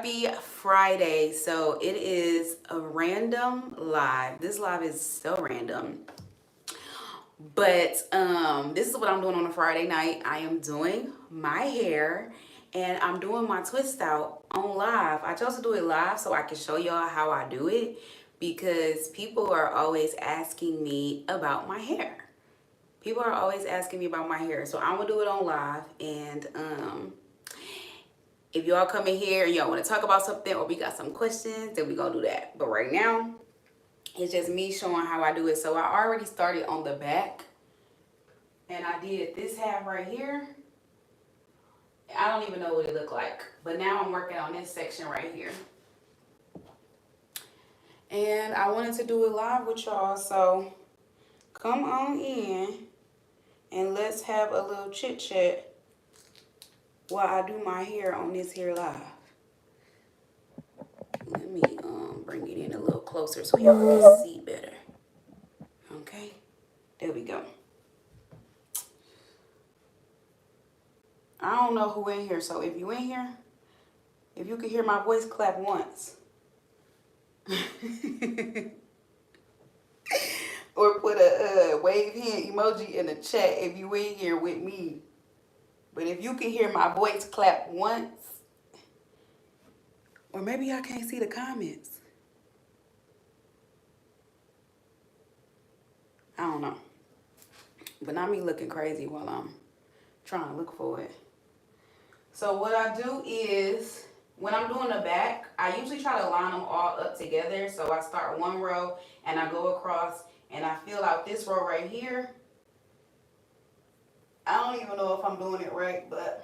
Happy Friday. So it is a random live. This live is so random. But this is what I'm doing on a Friday night. I am doing my hair and I'm doing my twist out on live. I chose to do it live so I can show y'all how I do it because people are always asking me about my hair. People are always asking me about my hair. So I'm gonna do it on live, and if y'all come in here and y'all want to talk about something or we got some questions, then we gonna do that. But right now, it's just me showing how I do it. So I already started on the back and I did this half right here. I don't even know what it looked like, but now I'm working on this section right here. And I wanted to do it live with y'all, so come on in and let's have a little chit chat while I do my hair on this here live. Let me bring it in a little closer so y'all can see better. Okay, there we go. I don't know who in here, so if you in here, if you can hear my voice, clap once. Or put a wave hand emoji in the chat if you in here with me. But if you can hear my voice, clap once. Or maybe I can't see the comments. I don't know. But not me looking crazy while I'm trying to look for it. So what I do is, when I'm doing the back, I usually try to line them all up together. So I start one row and I go across and I fill out this row right here. I don't even know if I'm doing it right, but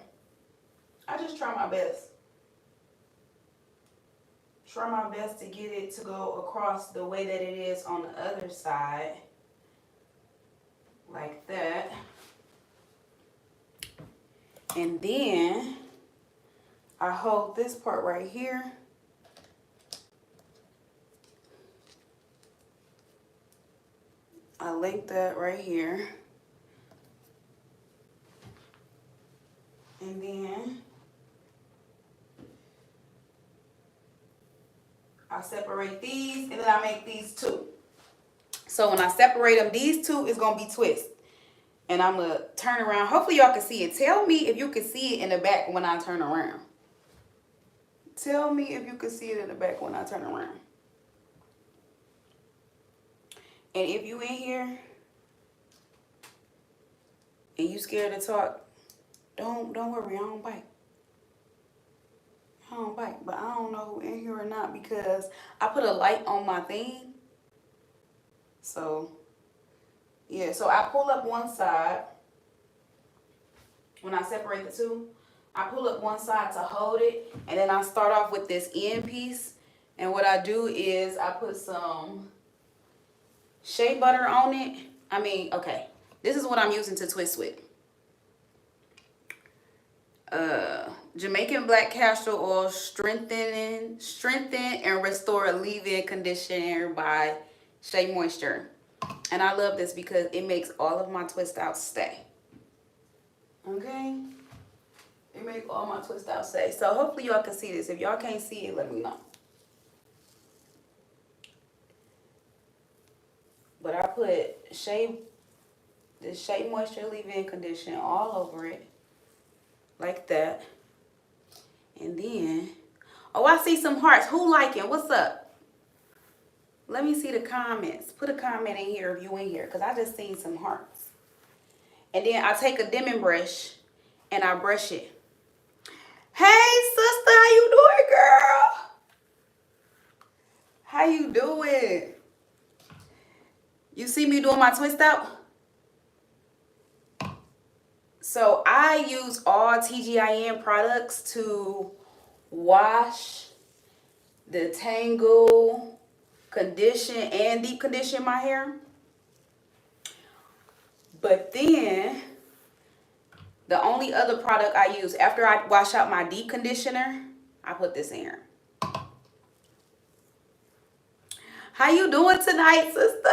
I just try my best. Try my best to get it to go across the way that it is on the other side. Like that. And then I hold this part right here. I link that right here. And then I separate these and then I make these two. So when I separate them, these two is going to be twist. And I'm going to turn around. Hopefully y'all can see it. Tell me if you can see it in the back when I turn around. Tell me if you can see it in the back when I turn around. And if you in here and you scared to talk, don't worry, I don't bite. I don't bite, but I don't know who in here or not because I put a light on my thing. So, yeah, so I pull up one side. When I separate the two, I pull up one side to hold it, and then I start off with this end piece. And what I do is I put some shea butter on it. Okay, this is what I'm using to twist with. Jamaican black castor oil, strengthen and restore leave-in conditioner by Shea Moisture. And I love this because it makes all of my twist outs stay. Okay? It makes all my twist outs stay. So hopefully y'all can see this. If y'all can't see it, let me know. But I put the Shea Moisture leave-in conditioner all over it. Like that. And then, oh, I see some hearts. Who liking? What's up? Let me see the comments. Put a comment in here if you in here, because I just seen some hearts. And then I take a Demon brush and I brush it. Hey, sister, how you doing, girl? How you doing? You see me doing my twist out? So I use all TGIN products to wash, detangle, condition, and deep condition my hair. But then the only other product I use after I wash out my deep conditioner, I put this in here. How you doing tonight, sister?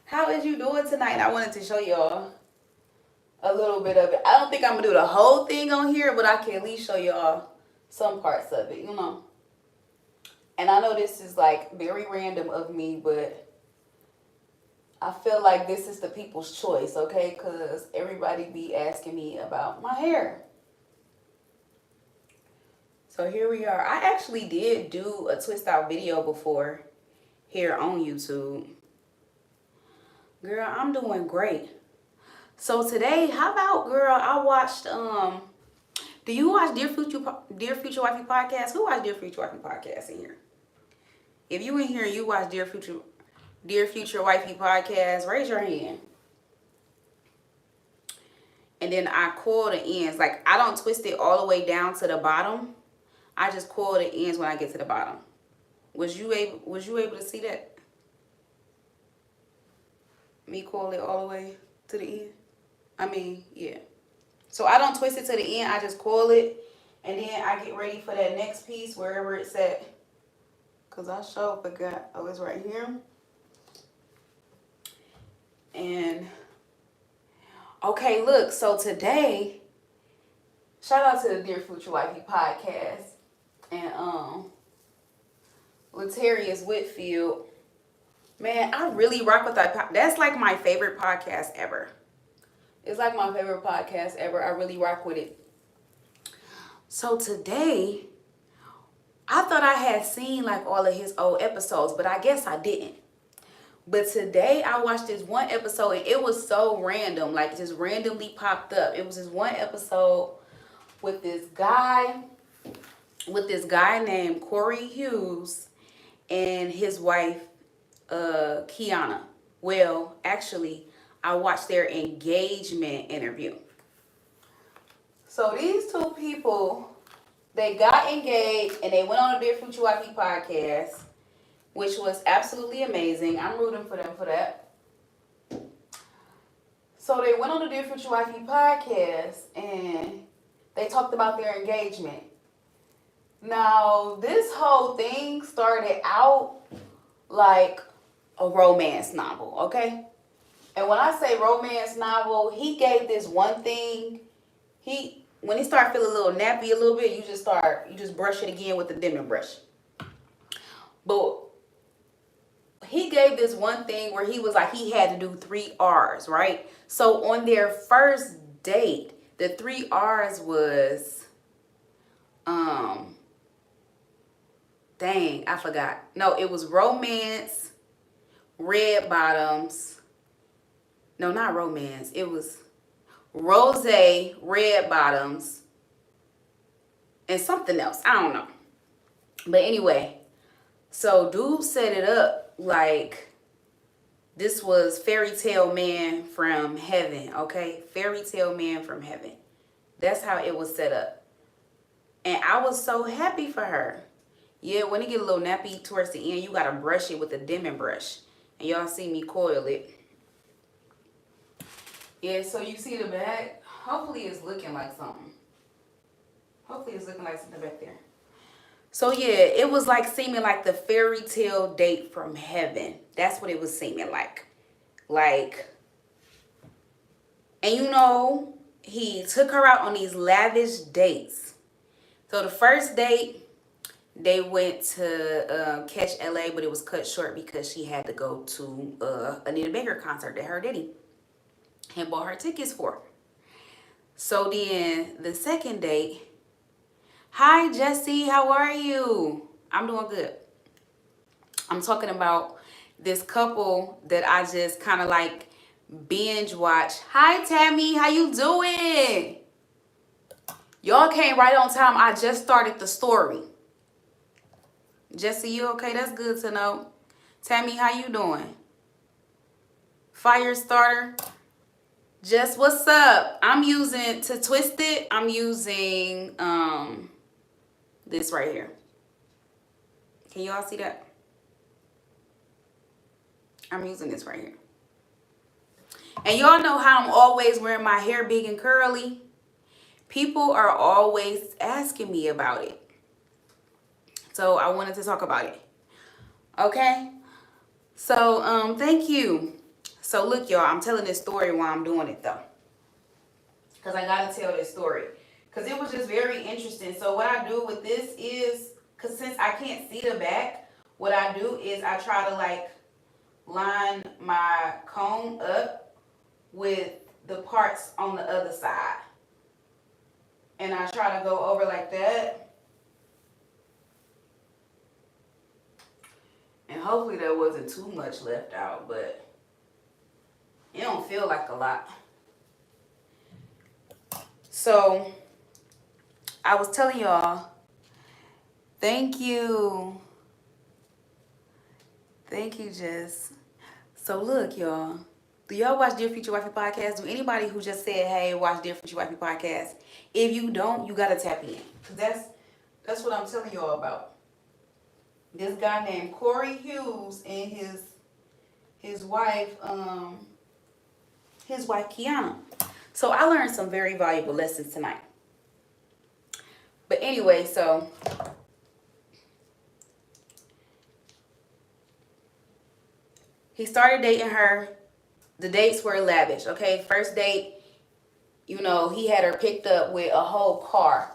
How is you doing tonight? I wanted to show y'all a little bit of it. I don't think I'm gonna do the whole thing on here, but I can at least show y'all some parts of it, you know. And I know this is like very random of me, but I feel like this is the people's choice, okay? Because everybody be asking me about my hair. So here we are. I actually did do a twist out video before here on YouTube. Girl, I'm doing great. So today, how about, girl, I watched, do you watch Dear Future Wifey podcast? Who watch Dear Future Wifey podcast in here? If you in here and you watch Dear Future Wifey podcast, raise your hand. And then I coil the ends. Like, I don't twist it all the way down to the bottom. I just coil the ends when I get to the bottom. Was you able to see that? Me coil it all the way to the end? I mean, yeah. So I don't twist it to the end. I just coil it. And then I get ready for that next piece, wherever it's at. Because I sure forgot. Oh, it's right here. And, okay, look. So today, shout out to the Dear Future Wifey podcast. And, Latarius Whitfield. Man, I really rock with that. That's like my favorite podcast ever. It's like my favorite podcast ever. I really rock with it. So today, I thought I had seen like all of his old episodes, but I guess I didn't. But today I watched this one episode and it was so random, like just randomly popped up. It was this one episode with this guy named Corey Hughes and his wife, Kiana. Well, actually, I watched their engagement interview. So these two people, they got engaged and they went on a Dear Future Wifey podcast, which was absolutely amazing. I'm rooting for them for that. So they went on the Dear Future Wifey podcast and they talked about their engagement. Now, this whole thing started out like a romance novel, okay? And when I say romance novel, he gave this one thing. When he started feeling a little nappy a little bit, you just brush it again with the Denman brush. But he gave this one thing where he was like, he had to do 3 R's, right? So on their first date, the 3 R's was, dang, I forgot. No, it was romance, red bottoms. No, not romance. It was rose, red bottoms, and something else. I don't know. But anyway, so dude set it up like this was fairy tale man from heaven, okay? Fairy tale man from heaven. That's how it was set up. And I was so happy for her. Yeah, when it get a little nappy towards the end, you got to brush it with a Denman brush. And y'all see me coil it. Yeah, so you see the back. Hopefully it's looking like something. Hopefully it's looking like something back there. So yeah, it was like seeming like the fairy tale date from heaven. That's what it was seeming like. And you know, he took her out on these lavish dates. So the first date, they went to Catch LA, but it was cut short because she had to go to Anita Baker concert that her daddy had bought her tickets for. So then the second date, hi Jesse, how are you? I'm doing good. I'm talking about this couple that I just kind of like binge watch. Hi Tammy, how you doing? Y'all came right on time. I just started the story. Jesse, you okay? That's good to know. Tammy, how you doing? Fire starter. Just what's up? I'm using, to twist it, I'm using this right here. Can y'all see that? I'm using this right here. And y'all know how I'm always wearing my hair big and curly. People are always asking me about it. So I wanted to talk about it. Okay? So, thank you. So look, y'all, I'm telling this story while I'm doing it though. because I gotta tell this story. Because it was just very interesting. So what I do with this is, because since I can't see the back, what I do is I try to like line my comb up with the parts on the other side. And I try to go over like that. And hopefully there wasn't too much left out, but it don't feel like a lot. So I was telling y'all, thank you. Thank you, Jess. So look, y'all. Do y'all watch Dear Future Wifey podcast? Do anybody who just said, hey, watch Dear Future Wifey podcast? If you don't, you gotta tap in. Cause that's what I'm telling y'all about. This guy named Corey Hughes and his wife Kiana. So I learned some very valuable lessons tonight. But anyway, so he started dating her. The dates were lavish, okay? First date, you know, he had her picked up with a whole car.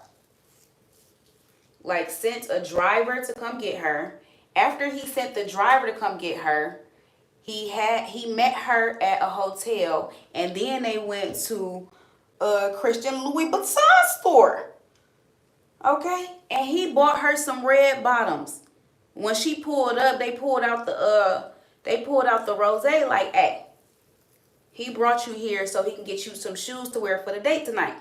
Like, sent a driver to come get her. After he sent the driver to come get her, he met her at a hotel, and then they went to a Christian Louis Vuitton store. Okay? And he bought her some red bottoms. When she pulled up, they pulled out the rosé like, hey, he brought you here so he can get you some shoes to wear for the date tonight.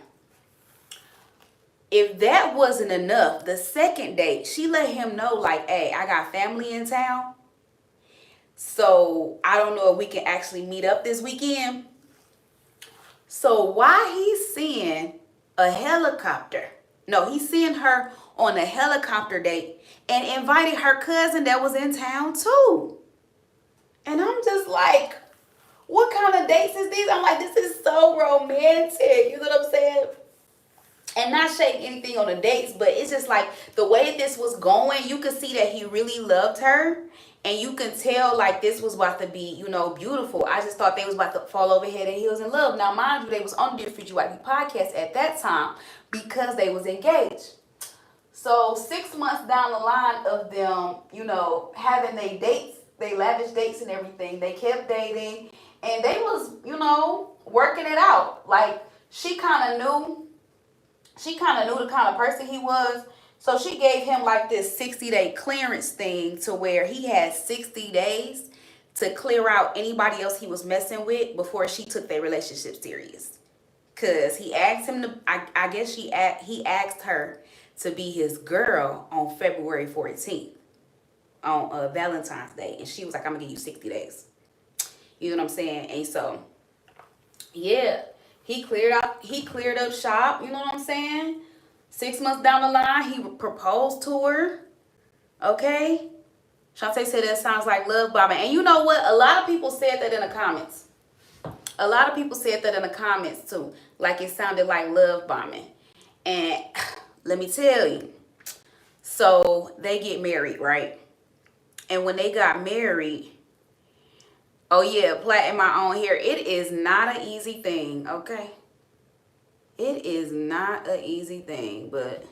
If that wasn't enough, the second date, she let him know like, hey, I got family in town. So I don't know if we can actually meet up this weekend. So why he's seeing a helicopter? No, he's seeing her on a helicopter date and invited her cousin that was in town too. And I'm just like, what kind of dates is these? I'm like, this is so romantic. You know what I'm saying? And not shading anything on the dates, but it's just like the way this was going, you could see that he really loved her. And you can tell like this was about to be, you know, beautiful. I just thought they was about to fall over head and heels in love. Now, mind you, they was on the Dear Future Wifey podcast at that time because they was engaged. So 6 months down the line of them, you know, having their dates, they lavish dates and everything, they kept dating and they was, you know, working it out. Like she kind of knew the kind of person he was. So she gave him like this 60-day clearance thing to where he had 60 days to clear out anybody else he was messing with before she took their relationship serious. Cause he asked him to, I guess he asked her to be his girl on February 14th on Valentine's Day. And she was like, I'm gonna give you 60 days. You know what I'm saying? And so, yeah, he cleared up shop. You know what I'm saying? 6 months down the line, he proposed to her. Okay? Shantae said that sounds like love bombing. And you know what? A lot of people said that in the comments. A lot of people said that in the comments too. Like it sounded like love bombing. And let me tell you. So they get married, right? And when they got married, oh yeah, plaiting my own hair. It is not an easy thing, okay? It is not an easy thing, but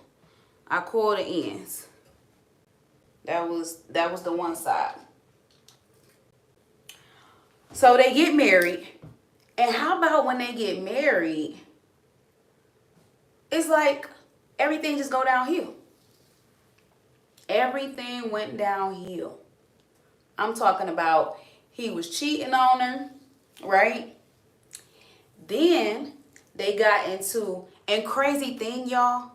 I coiled the ends. That was the one side. So they get married. And how about when they get married, it's like everything just go downhill. Everything went downhill. I'm talking about he was cheating on her, right? Then they got into, and crazy thing, y'all,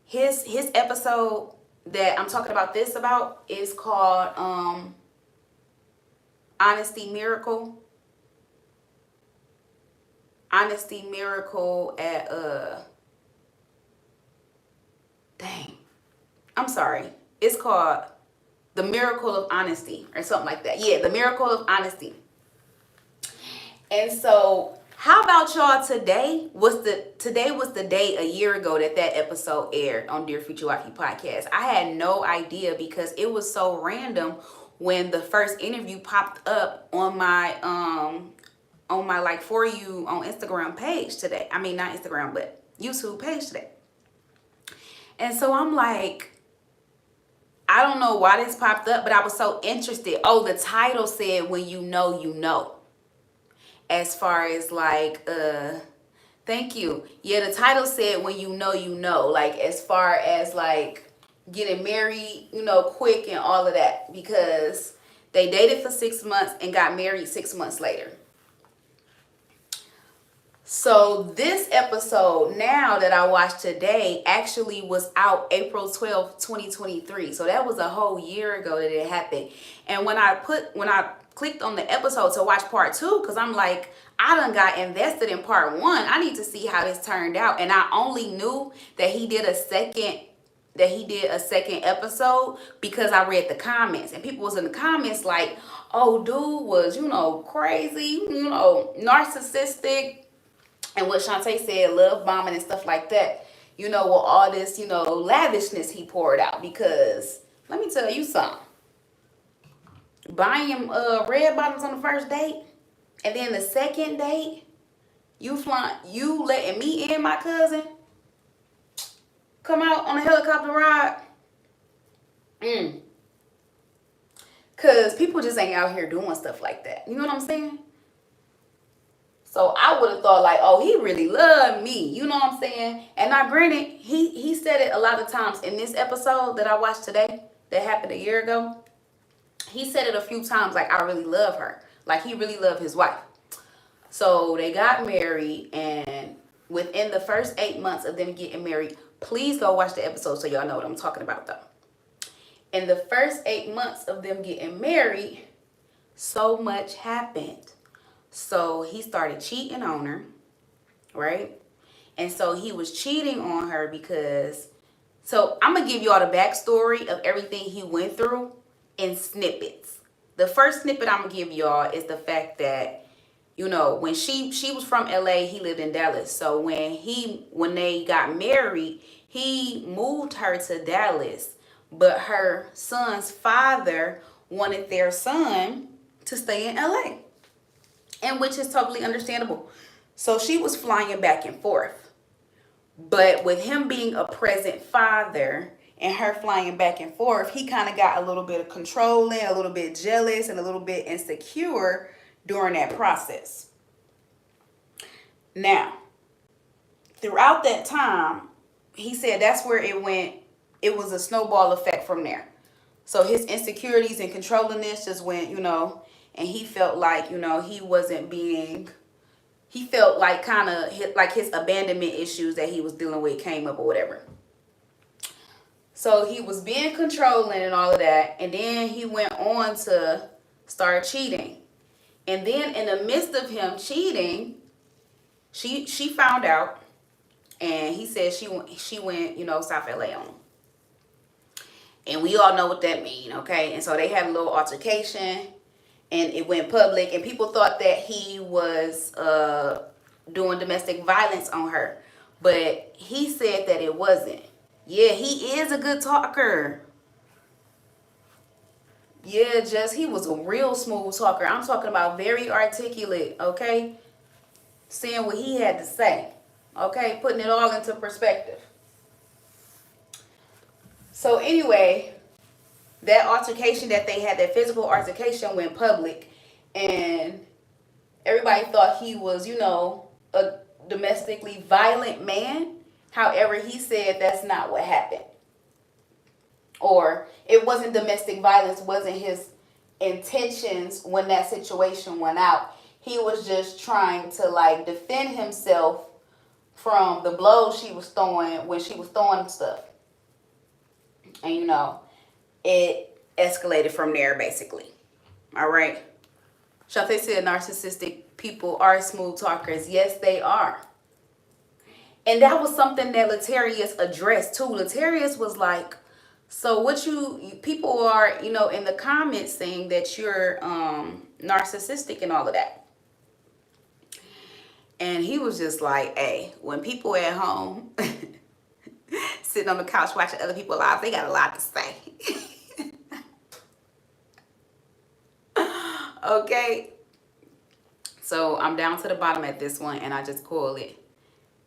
his episode that I'm talking about this about is called Honesty Miracle. Honesty Miracle at I'm sorry. It's called The Miracle of Honesty or something like that. Yeah, The Miracle of Honesty. And so how about y'all today was the day a year ago that episode aired on Dear Future Wifey podcast. I had no idea because it was so random when the first interview popped up on my on my like For You on Instagram page today. I mean, not Instagram, but YouTube page today. And so I'm like, I don't know why this popped up, but I was so interested. Oh, the title said, when you know, you know. As far as like, thank you. Yeah, the title said, when you know, you know. Like, as far as like getting married, you know, quick and all of that. Because they dated for 6 months and got married 6 months later. So this episode now that I watched today actually was out April 12th, 2023. So that was a whole year ago that it happened. And when I clicked on the episode to watch part 2, because I'm like, I done got invested in part 1. I need to see how this turned out. And I only knew that he did a second episode because I read the comments, and people was in the comments like, oh, dude was, you know, crazy, you know, narcissistic. And what Shantae said, love bombing and stuff like that, you know, with all this, you know, lavishness he poured out. Because let me tell you something. Buying red bottoms on the first date, and then the second date, you letting me and my cousin come out on a helicopter ride. Because people just ain't out here doing stuff like that. You know what I'm saying? So I would have thought like, oh, he really loved me. You know what I'm saying? And now granted, he said it a lot of times in this episode that I watched today that happened a year ago. He said it a few times like, I really love her. Like he really loved his wife. So they got married, and within the first 8 months of them getting married, please go watch the episode so y'all know what I'm talking about though. In the first 8 months of them getting married, so much happened. So he started cheating on her, right? And so he was cheating on her because, so I'm going to give you all the backstory of everything he went through in snippets. The first snippet I'm going to give y'all is the fact that, you know, when she was from LA, he lived in Dallas. So when they got married, he moved her to Dallas, but her son's father wanted their son to stay in LA. And which is totally understandable. So she was flying back and forth. But with him being a present father and her flying back and forth, he kind of got a little bit of controlling, a little bit jealous, and a little bit insecure during that process. Now, throughout that time, he said that's where it went. It was a snowball effect from there. So his insecurities and controllingness just went, you know, and he felt like, you know, he felt like kind of like his abandonment issues that he was dealing with came up or whatever. So he was being controlling and all of that. And then he went on to start cheating. And then in the midst of him cheating, she found out. And he said she went, you know, South LA on him. And we all know what that means, okay? And so they had a little altercation. And it went public, and people thought that he was doing domestic violence on her. But he said that it wasn't. Yeah, he is a good talker. Yeah, he was a real smooth talker. I'm talking about very articulate, okay? Saying what he had to say, okay? Putting it all into perspective. So anyway, that altercation that they had, that physical altercation, went public, and everybody thought he was, you know, a domestically violent man. However, he said that's not what happened. Or it wasn't domestic violence, wasn't his intentions when that situation went out. He was just trying to like defend himself from the blows she was throwing when she was throwing stuff. And you know, it escalated from there basically. All right. Shantae said narcissistic people are smooth talkers. Yes, they are. And that was something that Latarius addressed too. Latarius was like, so what you people are, you know, in the comments saying that you're narcissistic and all of that. And he was just like, hey, when people at home sitting on the couch watching other people's lives, they got a lot to say. Okay. So I'm down to the bottom at this one, and I just coil it.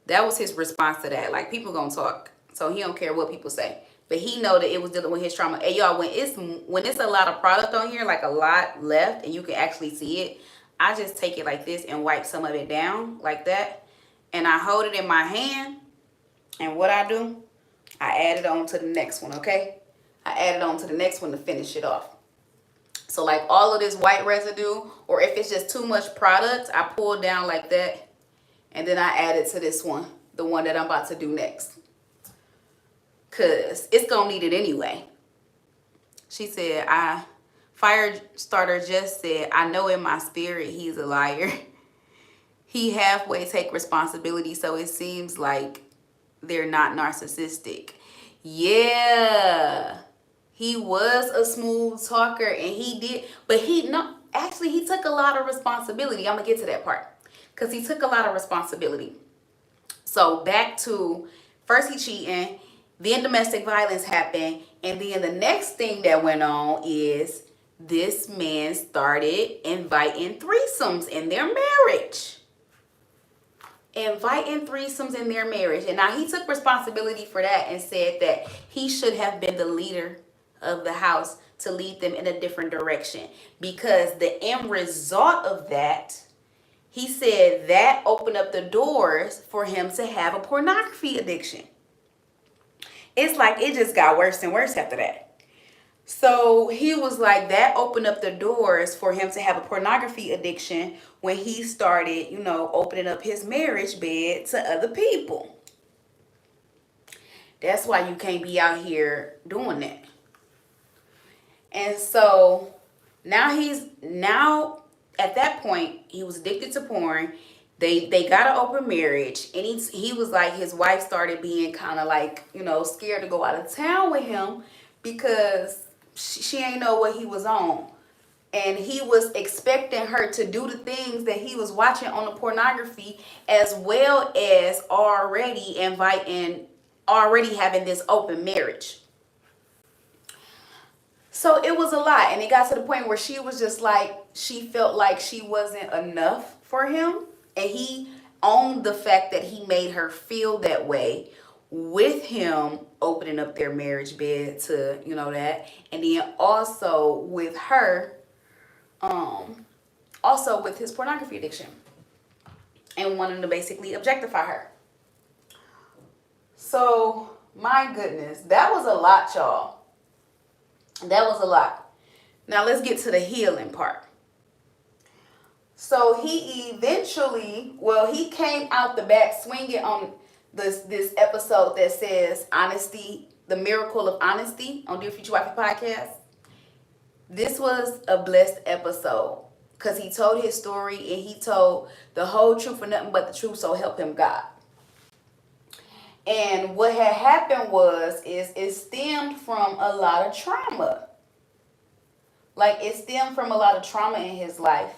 That was his response to that. Like, people gonna talk, so he don't care what people say. But he know that it was dealing with his trauma. And y'all, when it's a lot of product on here, like a lot left, and you can actually see it, I just take it like this and wipe some of it down like that. And I hold it in my hand. And what I do, I add it on to the next one, okay? I add it on to the next one to finish it off. So like all of this white residue, or if it's just too much product, I pull down like that. And then I add it to this one, the one that I'm about to do next. Because it's going to need it anyway. She said, Firestarter just said, I know in my spirit he's a liar. He halfway take responsibility, so it seems like they're not narcissistic. Yeah. He was a smooth talker, and he did. But he took a lot of responsibility. I'm going to get to that part. Because he took a lot of responsibility. So back to, first he cheating, then domestic violence happened, and then the next thing that went on is this man started inviting threesomes in their marriage. Inviting threesomes in their marriage. And now he took responsibility for that and said that he should have been the leader of the house to lead them in a different direction. Because the end result of that, he said that opened up the doors for him to have a pornography addiction. It's like it just got worse and worse after that. So he was like, that opened up the doors for him to have a pornography addiction when he started, opening up his marriage bed to other people. That's why you can't be out here doing that. And so now at that point, he was addicted to porn. They got an open marriage, and he was like, his wife started being kind of like, scared to go out of town with him because she ain't know what he was on. And he was expecting her to do the things that he was watching on the pornography, as well as already having this open marriage. So it was a lot, and it got to the point where she was just like, she felt like she wasn't enough for him. And he owned the fact that he made her feel that way with him opening up their marriage bed to, that. And then also with her, also with his pornography addiction and wanting to basically objectify her. So, my goodness, that was a lot, y'all. That was a lot. Now, let's get to the healing part. So he eventually, he came out the back swinging on this episode that says honesty, the miracle of honesty on Dear Future Wifey podcast. This was a blessed episode because he told his story and he told the whole truth and nothing but the truth, so help him God. And what had happened is it stemmed from a lot of trauma. Like, it stemmed from a lot of trauma in his life.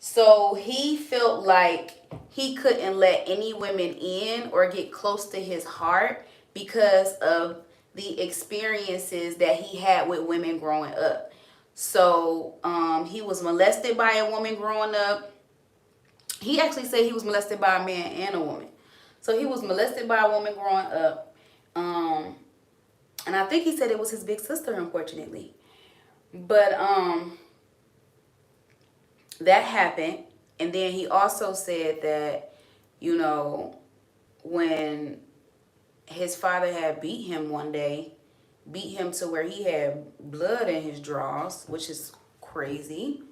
So he felt like he couldn't let any women in or get close to his heart because of the experiences that he had with women growing up. So he was molested by a woman growing up. He actually said he was molested by a man and a woman. So he was molested by a woman growing up. And I think he said it was his big sister, unfortunately. But that happened. And then he also said that, when his father had beat him one day, beat him to where he had blood in his drawers, which is crazy.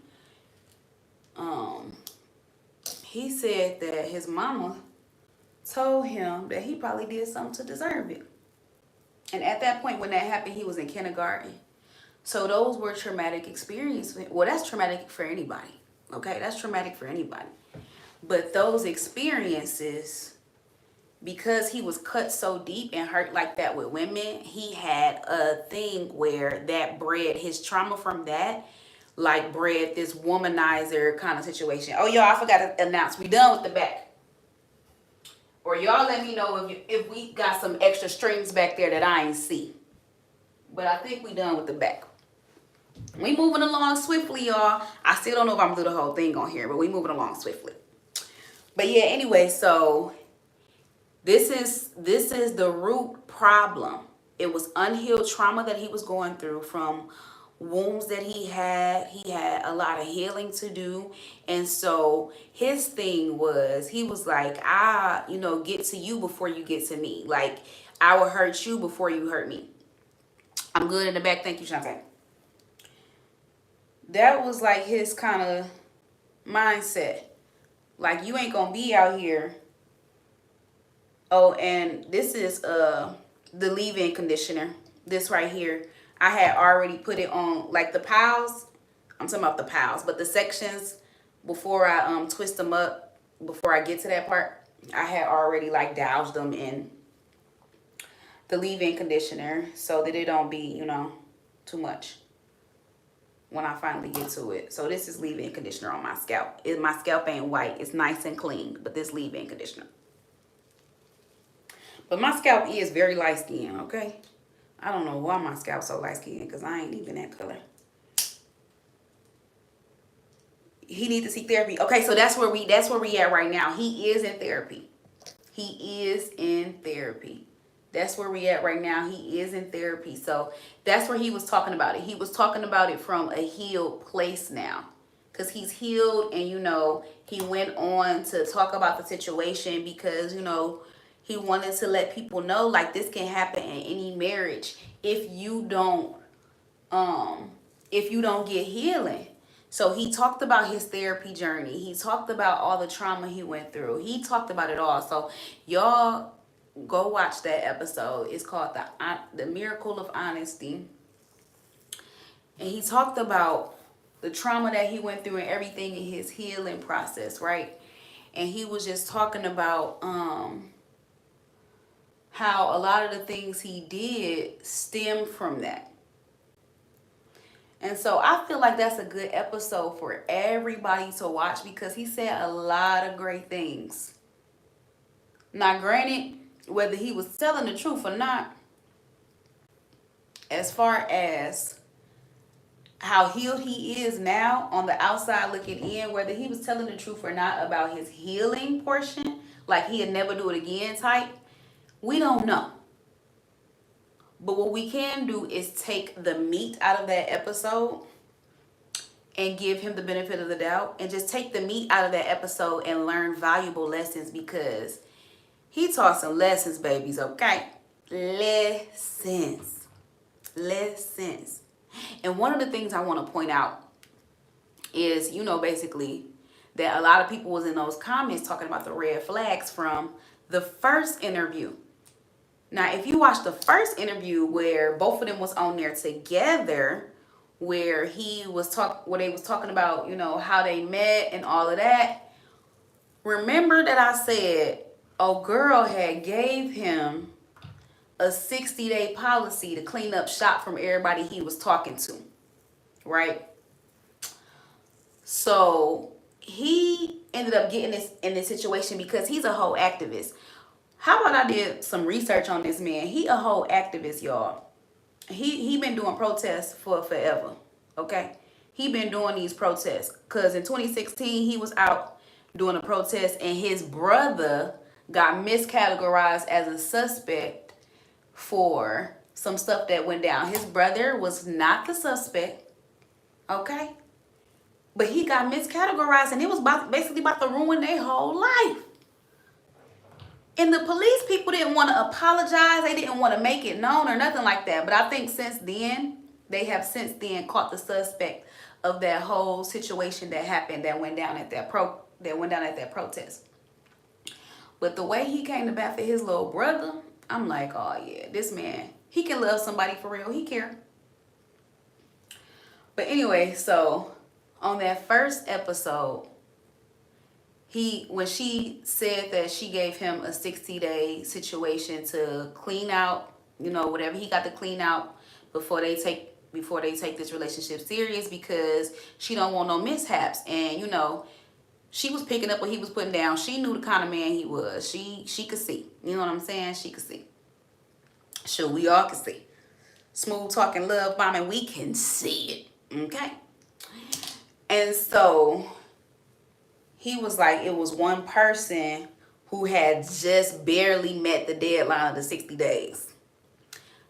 He said that his mama told him that he probably did something to deserve it. And at that point, when that happened, he was in kindergarten. So those were traumatic experiences. Well, that's traumatic for anybody. Okay, that's traumatic for anybody. But those experiences, because he was cut so deep and hurt like that with women, he had a thing where that bred his trauma from that, like bred this womanizer kind of situation. Oh, y'all, I forgot to announce, we done with the back. Or y'all let me know if we got some extra strings back there that I ain't see. But I think we done with the back. We moving along swiftly, y'all. I still don't know if I'm gonna do the whole thing on here, but we moving along swiftly. But yeah, anyway, so this is the root problem. It was unhealed trauma that he was going through from wounds that he had. He had a lot of healing to do. And so his thing was, he was like, get to you before you get to me. Like, I will hurt you before you hurt me. I'm good in the back. Thank you, Shantae. That was like his kind of mindset. Like, you ain't gonna be out here. Oh, and this is the leave-in conditioner. This right here. I had already put it on, like the piles. I'm talking about the piles, but the sections, before I twist them up, before I get to that part, I had already like doused them in the leave-in conditioner so that it don't be, too much when I finally get to it. So this is leave-in conditioner on my scalp. My scalp ain't white. It's nice and clean, but this leave-in conditioner. But my scalp is very light skin, okay? I don't know why my scalp's so light skin, because I ain't even that color. He needs to seek therapy. Okay, so that's where we at right now. He is in therapy. He is in therapy. That's where we at right now. He is in therapy. So that's where he was talking about it. He was talking about it from a healed place now. Because he's healed, and, he went on to talk about the situation because, he wanted to let people know, like, this can happen in any marriage if you don't get healing. So he talked about his therapy journey. He talked about all the trauma he went through. He talked about it all. So y'all go watch that episode. It's called the Miracle of Honesty. And he talked about the trauma that he went through and everything in his healing process, right? And he was just talking about how a lot of the things he did stem from that. And so I feel like that's a good episode for everybody to watch because he said a lot of great things. Now, granted, whether he was telling the truth or not, as far as how healed he is now on the outside looking in, whether he was telling the truth or not about his healing portion, like he'd never do it again type, we don't know. But what we can do is take the meat out of that episode and give him the benefit of the doubt and just take the meat out of that episode and learn valuable lessons because he taught some lessons, babies, okay? Lessons. And one of the things I want to point out is, basically that a lot of people was in those comments talking about the red flags from the first interview. Now, if you watch the first interview where both of them was on there together, where they was talking about, how they met and all of that, remember that I said a girl had gave him a 60-day policy to clean up shop from everybody he was talking to, right? So he ended up getting in this situation because he's a whole activist. How about I did some research on this man? He a whole activist, y'all. He been doing protests for forever, okay? He been doing these protests because in 2016, he was out doing a protest and his brother got miscategorized as a suspect for some stuff that went down. His brother was not the suspect, okay? But he got miscategorized and it was basically about to ruin their whole life. And the police people didn't want to apologize. They didn't want to make it known or nothing like that. But I think since then, they have caught the suspect of that whole situation that happened that went down at that protest. But the way he came to bat for his little brother, I'm like, oh yeah, this man, he can love somebody for real. He care. But anyway, so on that first episode, when she said that she gave him a 60-day situation to clean out, whatever he got to clean out before they take this relationship serious because she don't want no mishaps. And, she was picking up what he was putting down. She knew the kind of man he was. She could see. You know what I'm saying? She could see. Sure, we all can see. Smooth talking, love bombing, we can see it. Okay. And so he was like, it was one person who had just barely met the deadline of the 60 days.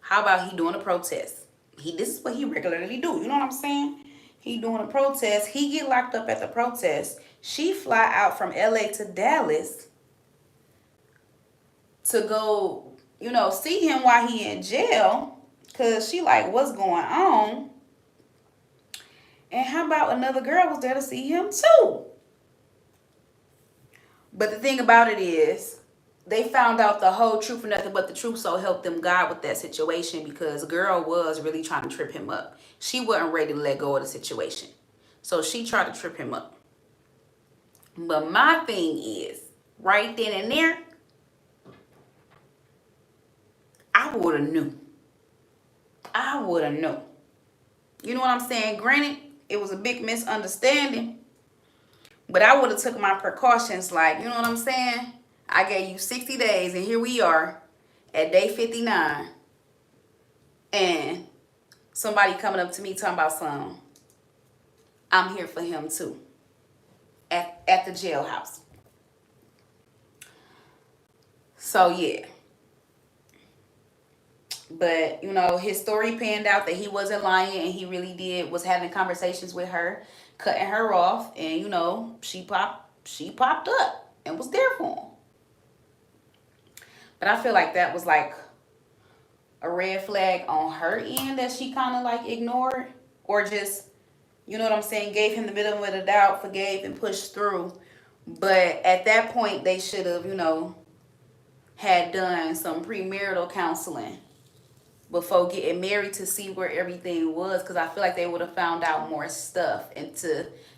How about he doing a protest? This is what he regularly do. You know what I'm saying? He doing a protest. He get locked up at the protest. She fly out from LA to Dallas to go, see him while he in jail. Cause she like, what's going on? And how about another girl was there to see him too? But the thing about it is, they found out the whole truth and nothing but the truth, so help them God with that situation, because girl was really trying to trip him up. She wasn't ready to let go of the situation. So she tried to trip him up. But my thing is, right then and there, I would have knew. I would have known. You know what I'm saying? Granted, it was a big misunderstanding. But I would have took my precautions, like, you know what I'm saying? I gave you 60 days, and here we are at day 59. And somebody coming up to me talking about something. I'm here for him too. At the jailhouse. So, yeah. But, his story panned out that he wasn't lying, and he really was having conversations with her, cutting her off, and, she popped up and was there for him. But I feel like that was like a red flag on her end that she kind of like ignored, or just, you know what I'm saying, gave him the benefit of the doubt, forgave and pushed through. But at that point, they should have, had done some premarital counseling before getting married to see where everything was, because I feel like they would have found out more stuff.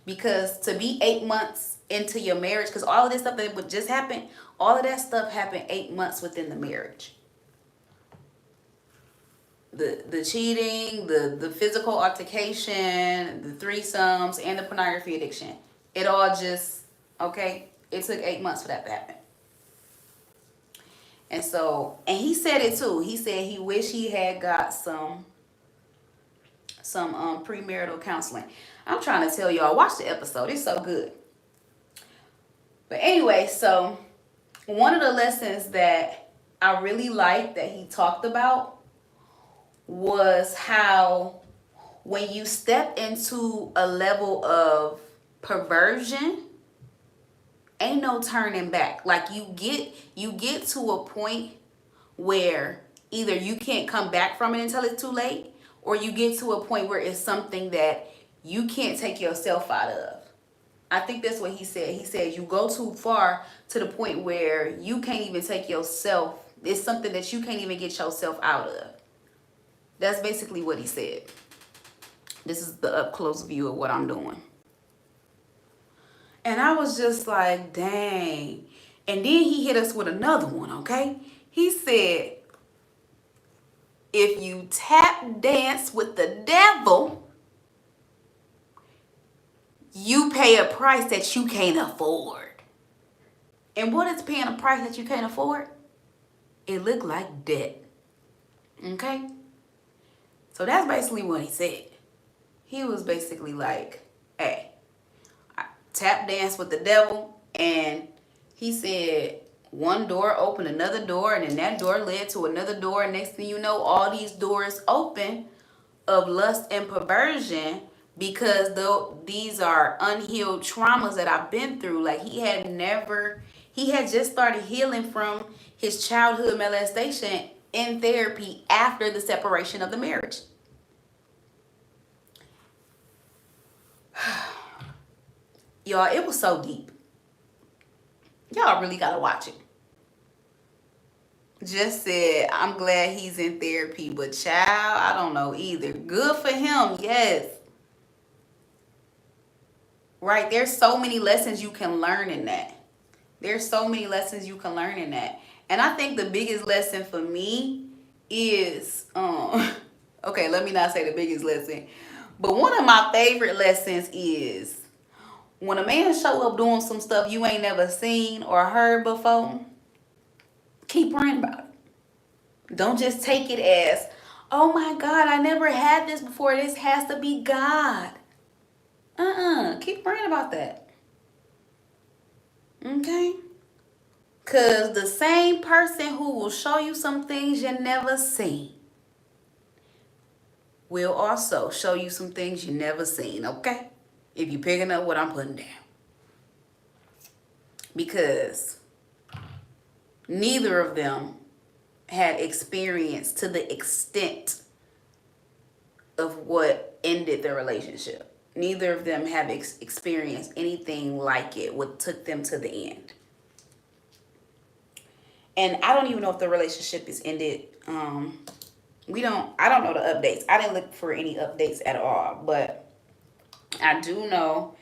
Because to be 8 months into your marriage, because all of this stuff that would just happen, all of that stuff happened 8 months within the marriage. The cheating, the physical altercation, the threesomes, and the pornography addiction. It all just, okay, it took 8 months for that to happen. And so, and he said it too. He said he wished he had got some premarital counseling. I'm trying to tell y'all, watch the episode. It's so good. But anyway, so one of the lessons that I really liked that he talked about was how when you step into a level of perversion, ain't no turning back. Like you get to a point where either you can't come back from it until it's too late, or you get to a point where it's something that you can't take yourself out of. I think that's what he said. He said you go too far to the point where you can't even take yourself. It's something that you can't even get yourself out of. That's basically what he said. This is the up close view of what I'm doing. And I was just like, dang. And then he hit us with another one, okay? He said, if you tap dance with the devil, you pay a price that you can't afford. And what is paying a price that you can't afford? It looked like debt. Okay? So that's basically what he said. He was basically like, hey, I tap dance with the devil. And he said one door opened another door, and then that door led to another door. And next thing you know, all these doors open of lust and perversion, because these are unhealed traumas that I've been through. Like he had just started healing from his childhood molestation in therapy after the separation of the marriage. Y'all, it was so deep. Y'all really gotta watch it. Just said, I'm glad he's in therapy, but child, I don't know either. Good for him, yes. Right, there's so many lessons you can learn in that. There's so many lessons you can learn in that. And I think the biggest lesson for me is, okay, let me not say the biggest lesson, but one of my favorite lessons is when a man show up doing some stuff you ain't never seen or heard before, keep praying about it. Don't just take it as, Oh my God, I never had this before. This has to be God. Keep praying about that. Okay? Because the same person who will show you some things you never seen will also show you some things you never seen, okay? If you're picking up what I'm putting down. Because neither of them had experience to the extent of what ended their relationship. Neither of them have experienced anything like it, what took them to the end. And I don't even know if the relationship is ended. I don't know the updates. I didn't look for any updates at all. But I do know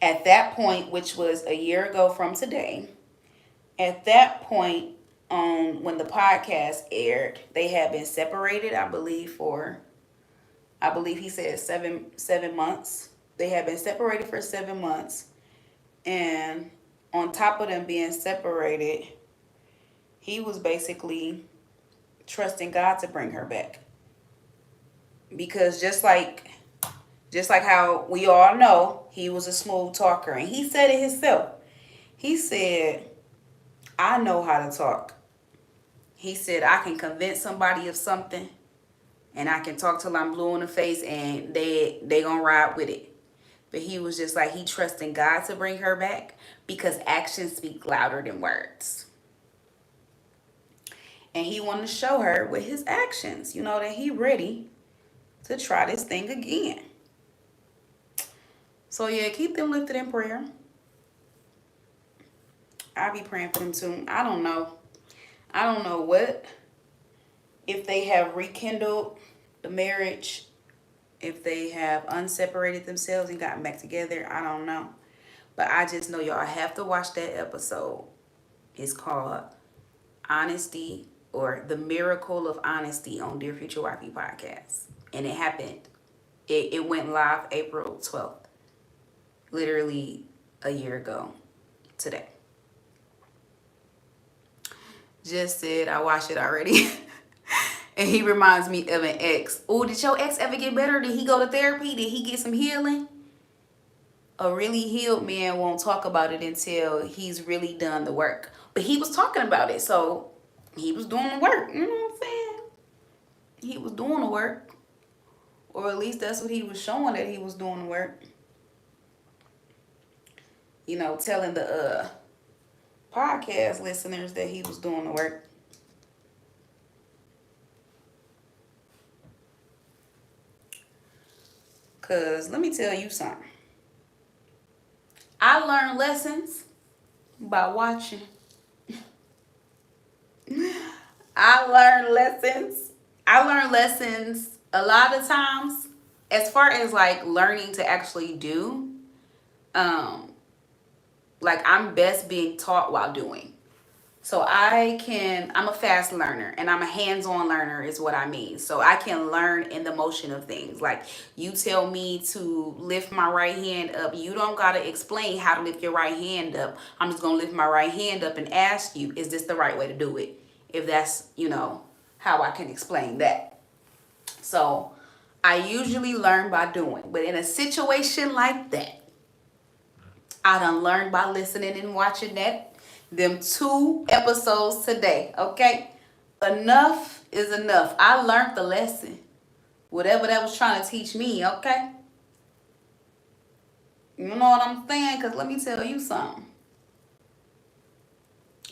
at that point, which was a year ago from today, at that point, when the podcast aired, they had been separated, I believe he said seven months. They had been separated for 7 months. And on top of them being separated, he was basically trusting God to bring her back. Because just like how we all know, he was a smooth talker. And he said it himself. He said, I know how to talk. He said, I can convince somebody of something. And I can talk till I'm blue in the face and they gonna ride with it. But he was just like, he trusting God to bring her back because actions speak louder than words. And he wanted to show her with his actions, that he ready to try this thing again. So yeah, keep them lifted in prayer. I'll be praying for them too. I don't know what, if they have rekindled the marriage, if they have unseparated themselves and gotten back together. I don't know. But I just know y'all have to watch that episode. It's called Honesty, or The Miracle of Honesty, on Dear Future Wifey podcast. And it happened. It went live April 12th. Literally a year ago today. Just said I watched it already. And he reminds me of an ex. Oh, did your ex ever get better? Did he go to therapy? Did he get some healing? A really healed man won't talk about it until he's really done the work. But he was talking about it, so he was doing the work. You know what I'm saying? He was doing the work. Or at least that's what he was showing, that he was doing the work. Telling the podcast listeners that he was doing the work. Because let me tell you something. I learned lessons by watching. I learned lessons a lot of times, as far as like learning to actually do. Like I'm best being taught while doing. So I'm a fast learner and I'm a hands-on learner is what I mean. So I can learn in the motion of things. Like you tell me to lift my right hand up. You don't got to explain how to lift your right hand up. I'm just going to lift my right hand up and ask you, is this the right way to do it? If that's, how I can explain that. So I usually learn by doing. But in a situation like that, I done learned by listening and watching them 2 episodes today, okay? Enough is enough. I learned the lesson. Whatever that was trying to teach me, okay? You know what I'm saying? Because let me tell you something.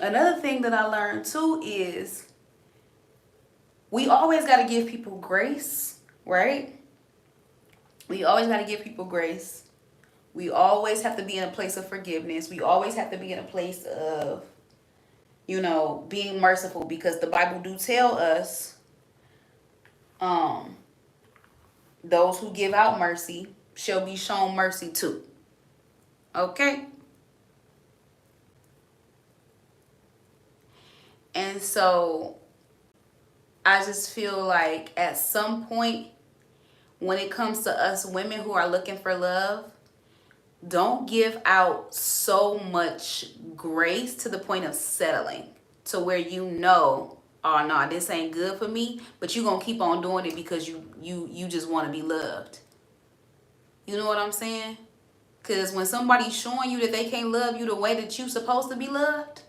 Another thing that I learned too is we always got to give people grace, right? We always got to give people grace. We always have to be in a place of forgiveness. We always have to be in a place of, being merciful, because the Bible do tell us, those who give out mercy shall be shown mercy too. Okay? And so I just feel like at some point, when it comes to us women who are looking for love, don't give out so much grace to the point of settling, to where oh no, this ain't good for me, but you gonna keep on doing it because you just want to be loved. You know what I'm saying? Because when somebody's showing you that they can't love you the way that you supposed to be loved,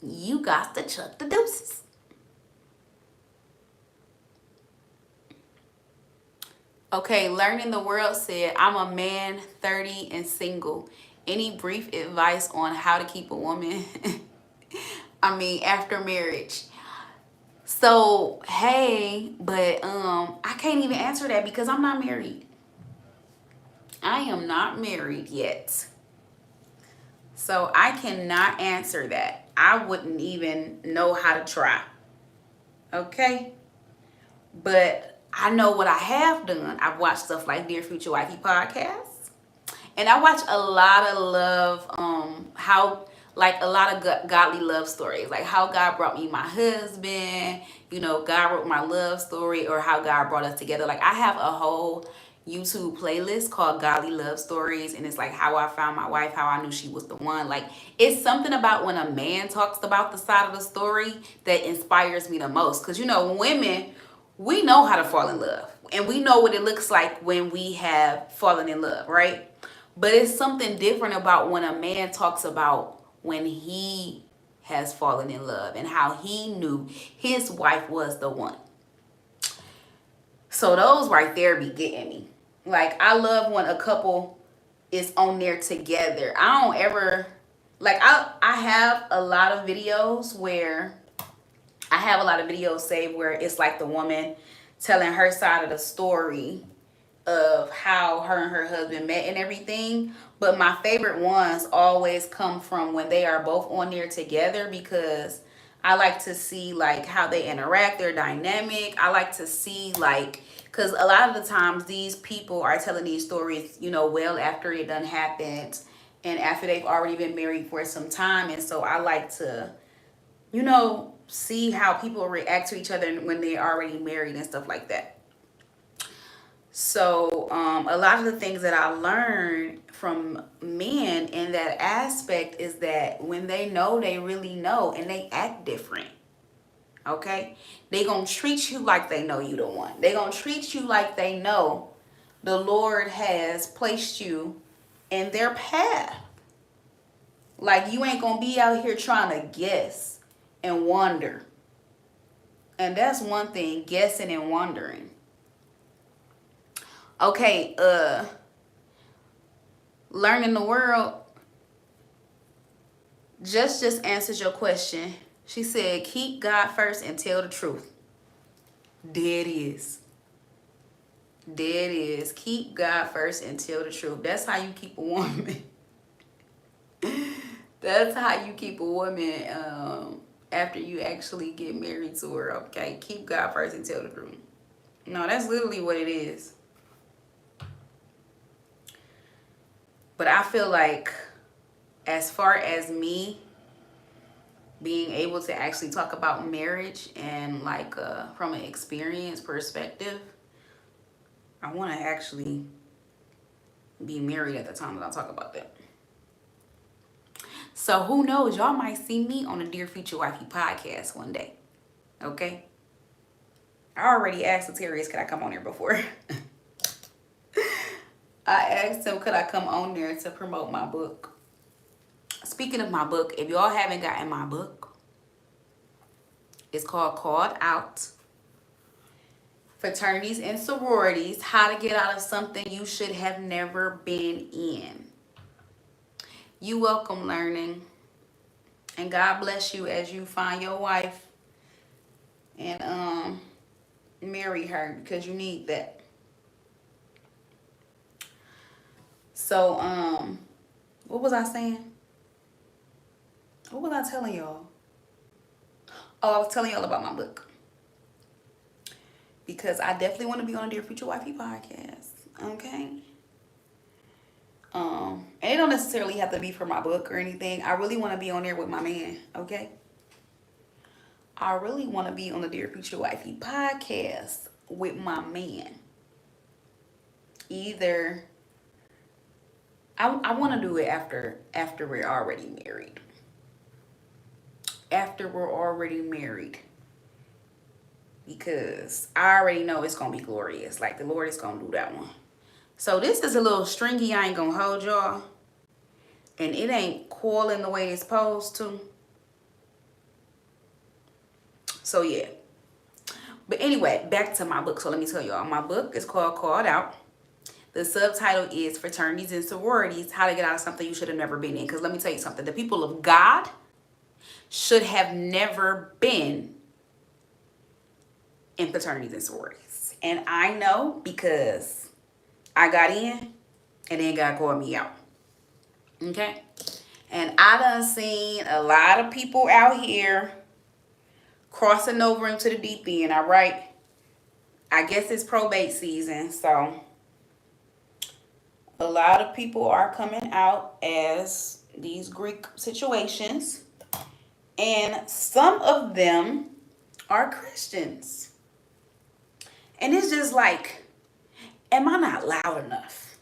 you got to chuck the deuces. Okay, Learning the World said, I'm a man, 30 and single. Any brief advice on how to keep a woman? After marriage. So, hey, but I can't even answer that because I'm not married. I am not married yet. So I cannot answer that. I wouldn't even know how to try. Okay? But I know what I have done. I've watched stuff like Dear Future Wifey podcast. And I watch a lot of love, a lot of godly love stories. Like how God brought me my husband, God wrote my love story, or how God brought us together. Like I have a whole YouTube playlist called Godly Love Stories, and it's like how I found my wife, how I knew she was the one. Like it's something about when a man talks about the side of the story that inspires me the most. Because women, we know how to fall in love, and we know what it looks like when we have fallen in love, right? But it's something different about when a man talks about when he has fallen in love and how he knew his wife was the one. So those right there be getting me. Like I love when a couple is on there together. I don't ever I have a lot of videos where saved where it's like the woman telling her side of the story of how her and her husband met and everything. But my favorite ones always come from when they are both on there together, because I like to see like how they interact, their dynamic. I like to see because a lot of the times these people are telling these stories, well after it done happened and after they've already been married for some time. And so I like to, see how people react to each other when they're already married and stuff like that. So a lot of the things that I learned from men in that aspect is that when they know, they really know, and they act different. Okay? They gonna treat you like they know you the one. They gonna treat you like they know the Lord has placed you in their path. Like you ain't gonna be out here trying to guess and wonder. And that's one thing, guessing and wondering. Okay, Learning the World just answers your question. She said, keep God first and tell the truth. There it is. There it is. Keep God first and tell the truth. That's how you keep a woman. That's how you keep a woman after you actually get married to her, okay? Keep God first and tell the truth. No, that's literally what it is. But I feel like as far as me being able to actually talk about marriage and from an experience perspective, I want to actually be married at the time that I talk about that. So who knows? Y'all might see me on the Dear Future Wifey podcast one day. Okay? I already asked Satirius, could I come on here before? I asked him, could I come on there to promote my book? Speaking of my book, if y'all haven't gotten my book, it's Called Out. Fraternities and Sororities, How to Get Out of Something You Should Have Never Been In. You welcome, Learning. And God bless you as you find your wife and marry her, because you need that. So, what was I saying? What was I telling y'all? Oh, I was telling y'all about my book. Because I definitely want to be on a Dear Future Wifey podcast. Okay? And it don't necessarily have to be for my book or anything. I really want to be on there with my man. Okay? I really want to be on the Dear Future Wifey podcast with my man. Either I want to do it after we're already married. after we're already married. Because I already know it's going to be glorious. Like, the Lord is going to do that one. So this is a little stringy. I ain't going to hold y'all. And it ain't coiling the way it's supposed to. So, yeah. But anyway, back to my book. So, let me tell y'all. My book is called Called Out. The subtitle is Fraternities and Sororities, How to Get Out of Something You Should Have Never Been In. Because let me tell you something. The people of God should have never been in fraternities and sororities. And I know because I got in and then God called me out. Okay? And I done seen a lot of people out here crossing over into the deep end, all right? I guess it's probate season, so a lot of people are coming out as these Greek situations, and some of them are Christians. And it's just like, am I not loud enough?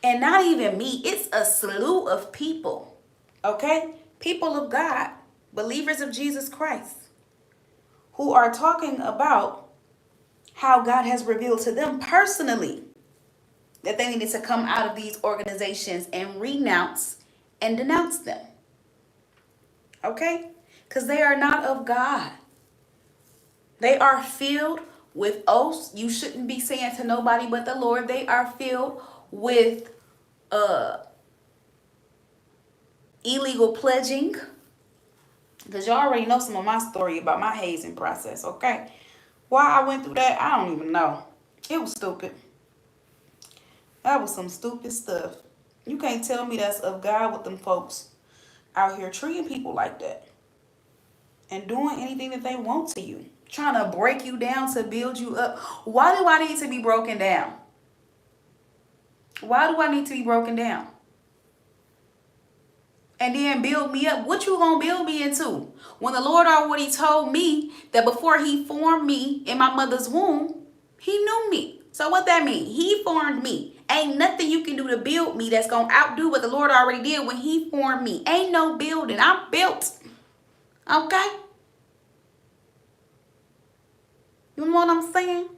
And not even me, it's a slew of people, okay? People of God, believers of Jesus Christ, who are talking about how God has revealed to them personally that they needed to come out of these organizations and renounce and denounce them. Okay? Because they are not of God. They are filled with oaths you shouldn't be saying to nobody but the Lord. They are filled with illegal pledging. Because y'all already know some of my story about my hazing process, okay? Why I went through that, I don't even know. It was stupid. That was some stupid stuff. You can't tell me that's of God with them folks out here treating people like that. And doing anything that they want to you. Trying to break you down to build you up. Why do I need to be broken down? Why do I need to be broken down? And then build me up. What you gonna build me into? When the Lord already told me that before he formed me in my mother's womb, he knew me. So what that mean? He formed me. Ain't nothing you can do to build me that's gonna outdo what the Lord already did when he formed me. Ain't no building. I'm built. Okay? You know what I'm saying?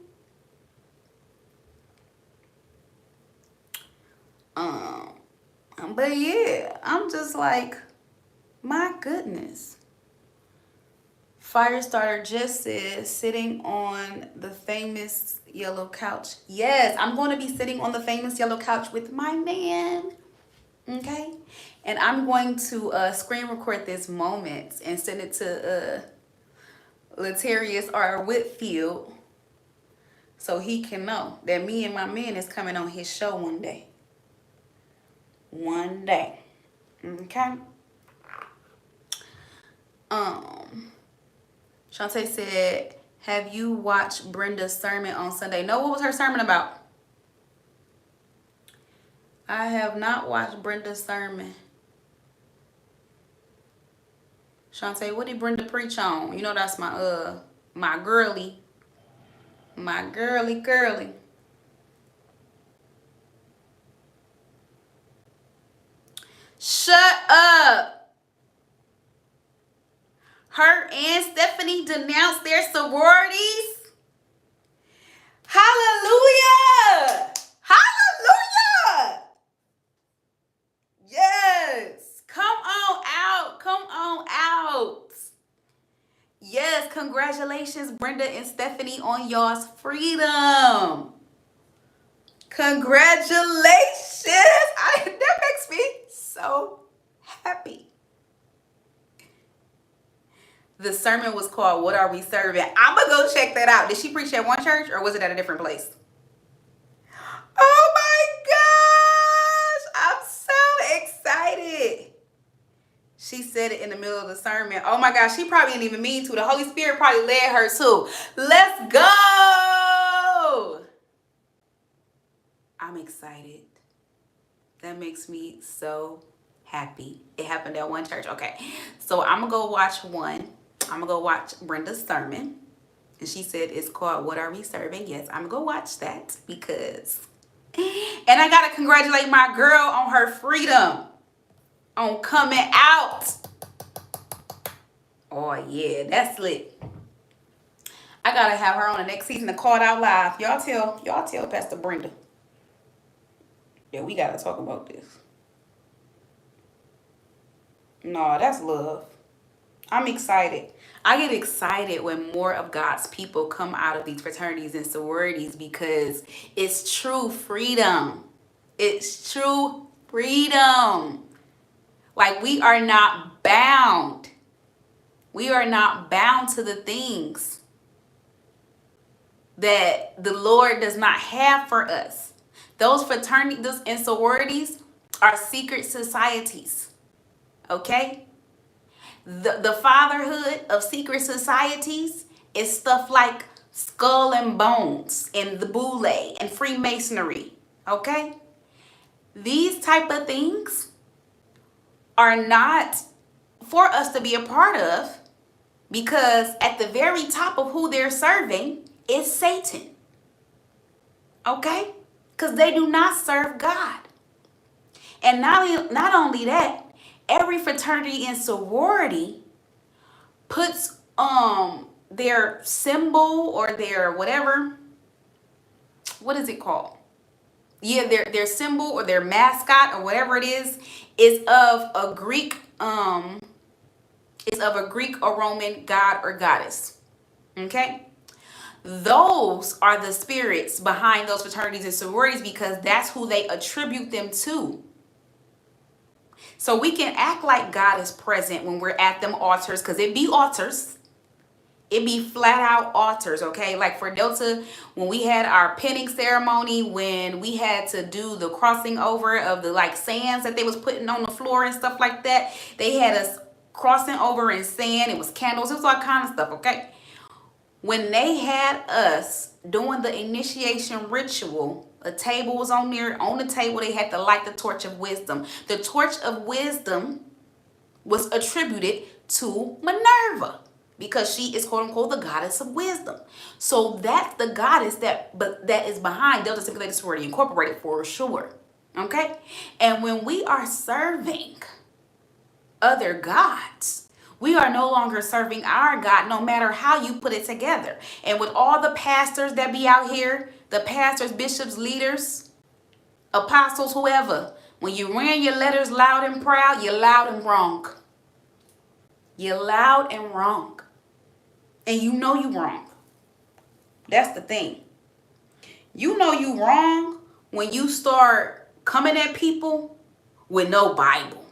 But yeah, I'm just like, my goodness. Firestarter just said, sitting on the famous yellow couch. Yes, I'm going to be sitting on the famous yellow couch with my man. Okay? And I'm going to screen record this moment and send it to Latarius R. Whitfield so he can know that me and my man is coming on his show one day. One day. Okay? Shantae said, have you watched Brenda's sermon on Sunday? No, what was her sermon about? I have not watched Brenda's sermon. Shantae, what did Brenda preach on? You know that's my girly. My girly. Shut up. Her and Stephanie denounced their sororities. Hallelujah. Hallelujah. Yes. Come on out. Come on out. Yes. Congratulations, Brenda and Stephanie, on y'all's freedom. Congratulations. That makes me so happy. The sermon was called What Are We Serving? I'm going to go check that out. Did she preach at one church or was it at a different place? Oh my gosh. I'm so excited. She said it in the middle of the sermon. Oh my gosh. She probably didn't even mean to. The Holy Spirit probably led her too. Let's go. I'm excited. That makes me so happy. It happened at one church. Okay. So I'm going to go watch one. I'm going to go watch Brenda's sermon. And she said it's called What Are We Serving? Yes, I'm going to go watch that because... And I got to congratulate my girl on her freedom. On coming out. Oh yeah, that's lit. I gotta have her on the next season of Called Out Live. Y'all tell Pastor Brenda. Yeah, we gotta talk about this. No, that's love. I'm excited. I get excited when more of God's people come out of these fraternities and sororities because it's true freedom. It's true freedom. Like, we are not bound. We are not bound to the things that the Lord does not have for us. Those fraternities and sororities are secret societies. Okay? The fatherhood of secret societies is stuff like Skull and Bones and the Boule and Freemasonry. Okay? These type of things are not for us to be a part of, because at the very top of who they're serving is Satan. Okay? Because they do not serve God. And not only that, every fraternity and sorority puts their symbol or their whatever, what is it called? Yeah, their symbol or their mascot or whatever it is of a Greek or Roman god or goddess. Okay? Those are the spirits behind those fraternities and sororities, because that's who they attribute them to. So we can act like God is present when we're at them altars, because it be altars. It be flat out altars, okay? Like for Delta, when we had our pinning ceremony, when we had to do the crossing over of the like sands that they was putting on the floor and stuff like that, they had us crossing over in sand. It was candles. It was all kind of stuff, okay? When they had us doing the initiation ritual, a table was on there. On the table, they had to light the torch of wisdom. The torch of wisdom was attributed to Minerva, because she is quote unquote the goddess of wisdom. So that's the goddess that is behind Delta Sigma Theta Sorority Incorporated for sure. Okay? And when we are serving other gods, we are no longer serving our God, no matter how you put it together. And with all the pastors that be out here, the pastors, bishops, leaders, apostles, whoever, when you ran your letters loud and proud, you're loud and wrong. You're loud and wrong. And you know you wrong. That's the thing. You know you wrong when you start coming at people with no Bible,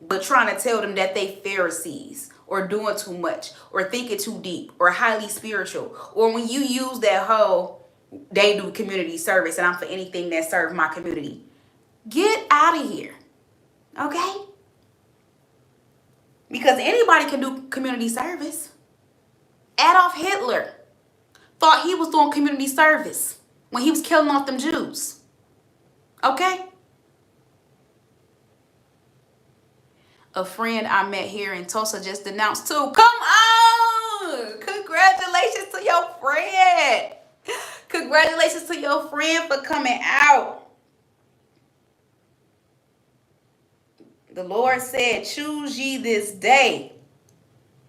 but trying to tell them that they Pharisees or doing too much or thinking too deep or highly spiritual. Or when you use that whole, they do community service and I'm for anything that serves my community. Get out of here. Okay? Because anybody can do community service. Adolf Hitler thought he was doing community service when he was killing off them Jews. Okay? A friend I met here in Tulsa just denounced too. Come on! Congratulations to your friend. Congratulations to your friend for coming out. The Lord said, choose ye this day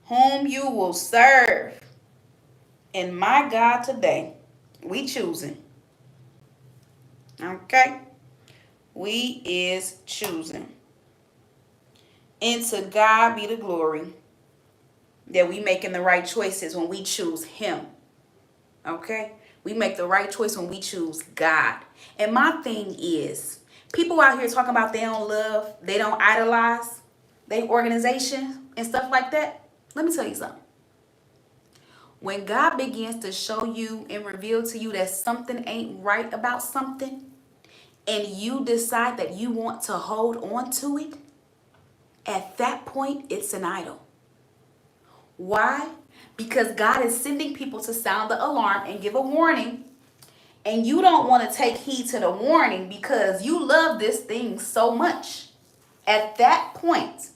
whom you will serve. And my God, today, we choosing. Okay? We is choosing. And to God be the glory that we making the right choices when we choose him. Okay? We make the right choice when we choose God. And my thing is, people out here talking about they don't love, they don't idolize their organization and stuff like that. Let me tell you something. When God begins to show you and reveal to you that something ain't right about something, and you decide that you want to hold on to it, at that point, it's an idol. Why? Because God is sending people to sound the alarm and give a warning, and you don't want to take heed to the warning because you love this thing so much. At that point,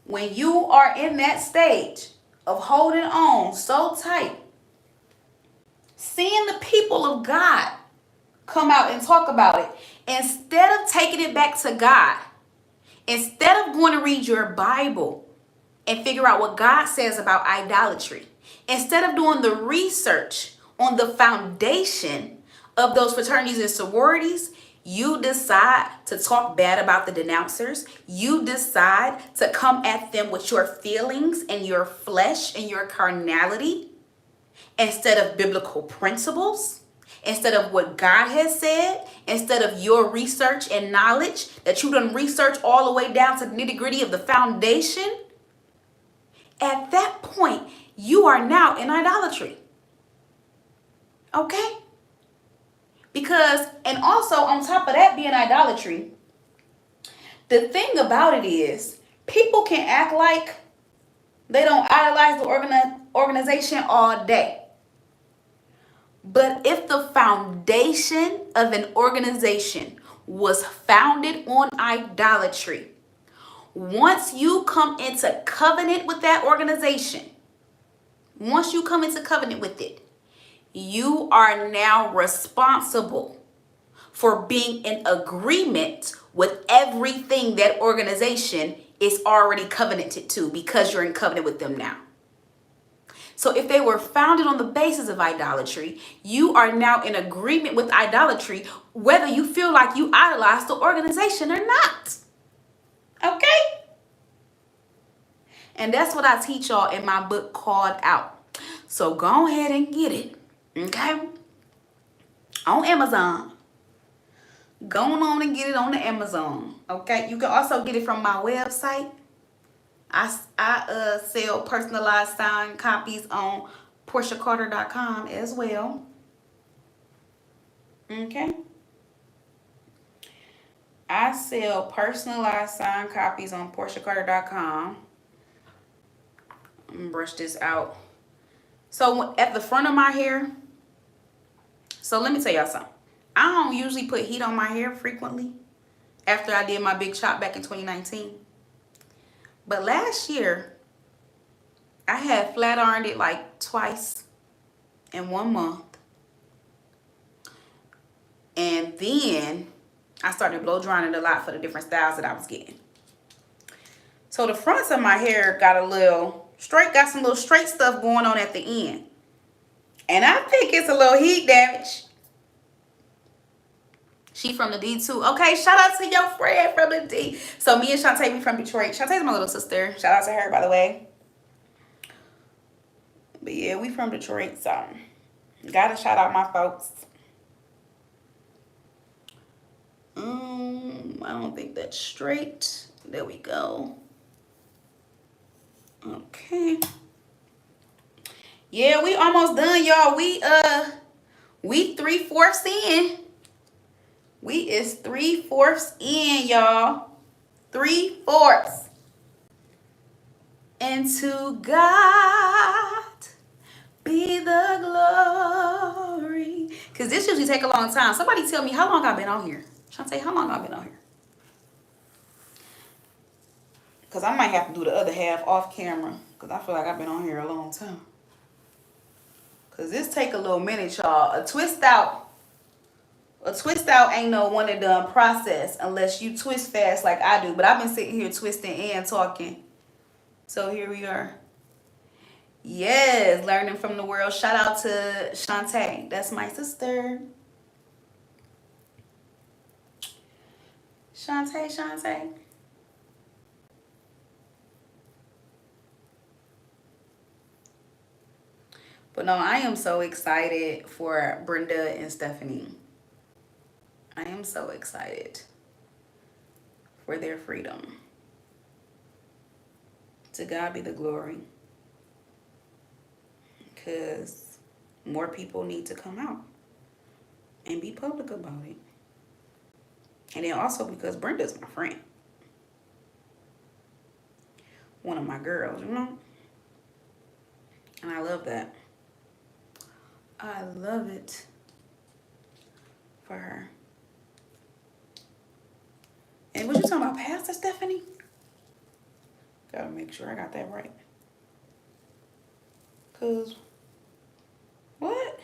when you are in that stage of holding on so tight, seeing the people of God come out and talk about it, instead of taking it back to God, instead of going to read your Bible and figure out what God says about idolatry. Instead of doing the research on the foundation of those fraternities and sororities, you decide to talk bad about the denouncers. You decide to come at them with your feelings and your flesh and your carnality instead of biblical principles, instead of what God has said, instead of your research and knowledge that you done research all the way down to the nitty-gritty of the foundation. At that point, you are now in idolatry. Okay? Because, and also on top of that being idolatry, the thing about it is, people can act like they don't idolize the organization all day. But if the foundation of an organization was founded on idolatry, once you come into covenant with that organization, once you come into covenant with it, you are now responsible for being in agreement with everything that organization is already covenanted to, because you're in covenant with them now. So if they were founded on the basis of idolatry, you are now in agreement with idolatry, whether you feel like you idolize the organization or not. Okay? And that's what I teach y'all in my book called Out. So go ahead and get it. Okay? On Amazon. Go on and get it on the Amazon. Okay? You can also get it from my website. I sell personalized signed copies on porchiacarter.com as well. Okay? I sell personalized signed copies on porchiacarter.com. I'm gonna brush this out. So at the front of my hair, so let me tell y'all something. I don't usually put heat on my hair frequently after I did my big chop back in 2019. But last year, I had flat ironed it like twice in 1 month. And then I started blow drying it a lot for the different styles that I was getting. So the fronts of my hair got a little straight, got some little straight stuff going on at the end. And I think it's a little heat damage. She from the D too. Okay, shout out to your friend from the D. So me and Shantae, we from Detroit. Shantae's my little sister. Shout out to her, by the way. But yeah, we from Detroit, so gotta shout out my folks. I don't think that's straight. There we go. Okay. Yeah, we almost done, y'all. We 3/4 in. We is 3/4 in, y'all. 3/4. And to God be the glory. Because this usually take a long time. Somebody tell me how long I've been on here. Shantae, how long I've been on here? Because I might have to do the other half off camera. Because I feel like I've been on here a long time. Because this take a little minute, y'all. A twist out ain't no one and done process unless you twist fast like I do. But I've been sitting here twisting and talking. So here we are. Yes, learning from the world. Shout out to Shantae. That's my sister. Shantae. But no, I am so excited for Brenda and Stephanie. I am so excited for their freedom. To God be the glory. Because more people need to come out and be public about it. And then also because Brenda's my friend. One of my girls, you know? And I love that. I love it for her. And what you talking about, Pastor Stephanie? Gotta make sure I got that right. Cause what?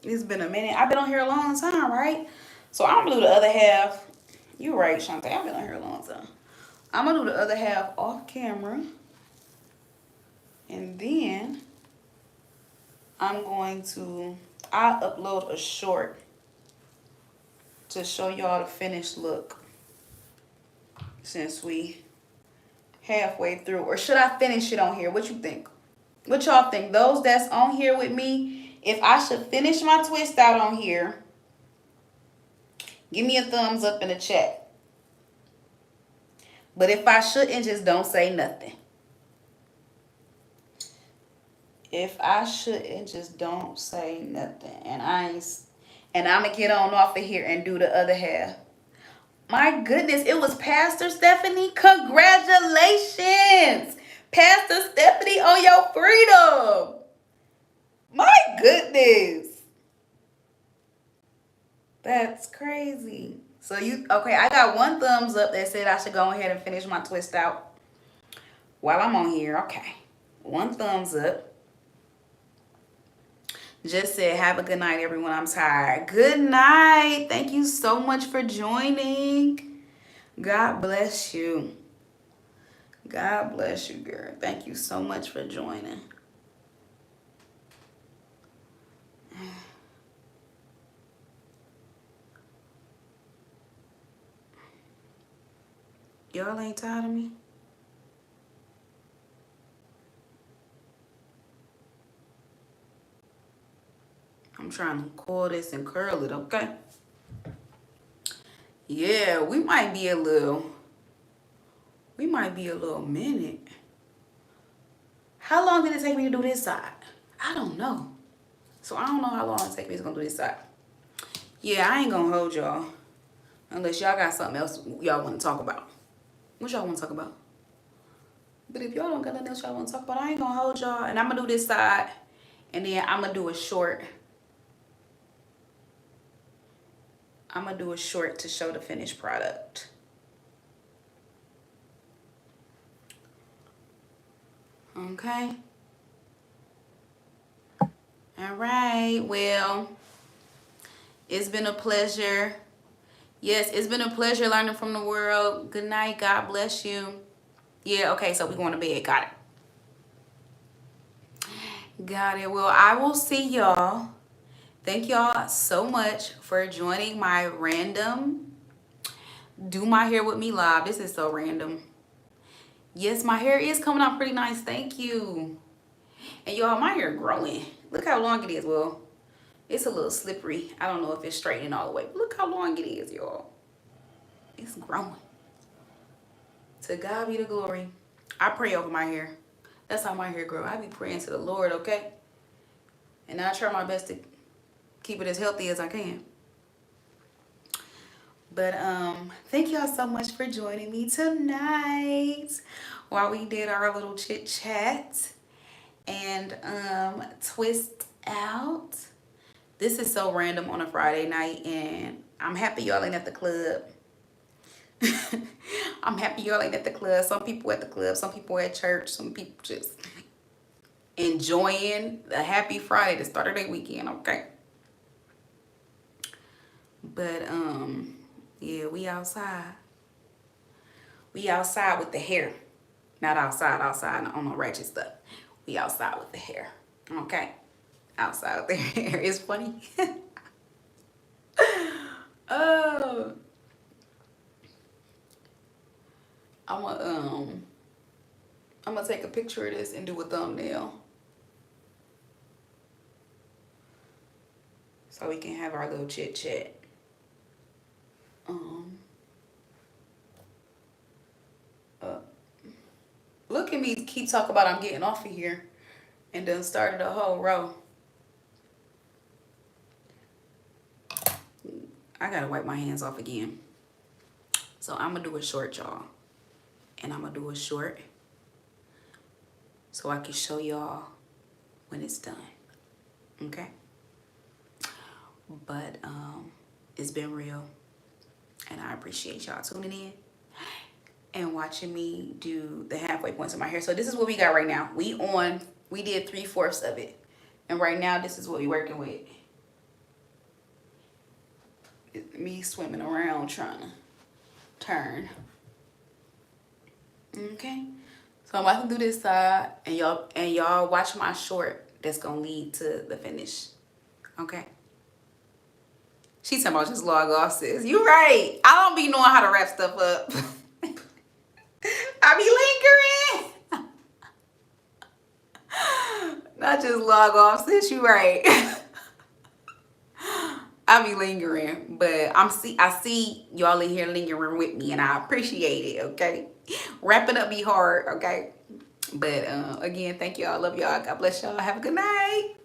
It's been a minute. I've been on here a long time, right? So I'm gonna do the other half You're right, Shantae. I've been on here a long time. I'm gonna do the other half off camera. And then I'll upload a short to show y'all the finished look. Since we halfway through. Or should I finish it on here? What you think? What y'all think? Those that's on here with me, if I should finish my twist out on here, give me a thumbs up in the chat. But if I shouldn't, just don't say nothing. If I shouldn't, just don't say nothing. And I'm gonna get on off of here and do the other half. My goodness, it was Pastor Stephanie. Congratulations, Pastor Stephanie, on your freedom. My goodness. That's crazy. So okay, I got one thumbs up that said I should go ahead and finish my twist out while I'm on here. Okay. One thumbs up. Just said, have a good night, everyone. I'm tired. Good night. Thank you so much for joining. God bless you. God bless you, girl. Thank you so much for joining. Y'all ain't tired of me? I'm trying to coil this and curl it, okay? Yeah, we might be a little minute. How long did it take me to do this side? I don't know. So I don't know how long it takes me to do this side. Yeah, I ain't gonna hold y'all unless y'all got something else y'all want to talk about. What y'all want to talk about? But if y'all don't got nothing else y'all want to talk about, I ain't gonna hold y'all. And I'm gonna do this side, and then I'm gonna do a short. I'm gonna do a short to show the finished product. Okay. All right. Well, it's been a pleasure. Yes, it's been a pleasure learning from the world. Good night. God bless you. Yeah, okay, so we're going to bed. Got it. Got it. Well, I will see y'all. Thank y'all so much for joining my random Do My Hair With Me live. This is so random. Yes, my hair is coming out pretty nice. Thank you. And y'all, my hair growing. Look how long it is. Well, it's a little slippery. I don't know if it's straightening all the way. But look how long it is, y'all. It's growing. To God be the glory. I pray over my hair. That's how my hair grow. I be praying to the Lord, okay? And I try my best to keep it as healthy as I can. But thank y'all so much for joining me tonight while we did our little chit chat and twist out. This is so random on a Friday night, and I'm happy y'all ain't at the club. I'm happy y'all ain't at the club. Some people at the club, some people at church, some people just enjoying a happy Friday, the start of their weekend, okay? But yeah, we outside. We outside with the hair. Not outside on no ratchet stuff. We outside with the hair. Okay? Outside with the hair. It's funny. Oh. I'm gonna take a picture of this and do a thumbnail. So we can have our little chit chat. Look at me keep talking about I'm getting off of here and done started a whole row. I gotta wipe my hands off again. So I'm gonna do a short, y'all. And I'm gonna do a short so I can show y'all when it's done. Okay? But it's been real. And I appreciate y'all tuning in and watching me do the halfway points of my hair. So this is what we got right now. We did 3/4 of it. And right now this is what we working with. It's me swimming around trying to turn. Okay. So I'm about to do this side, and y'all watch my short that's gonna lead to the finish. Okay. She's talking about just log off, sis. You right. I don't be knowing how to wrap stuff up. I be lingering. Not just log off, sis. You right. I be lingering, but I see y'all in here lingering with me, and I appreciate it. Okay, wrapping up be hard. Okay, but again, thank y'all. Love y'all. God bless y'all. Have a good night.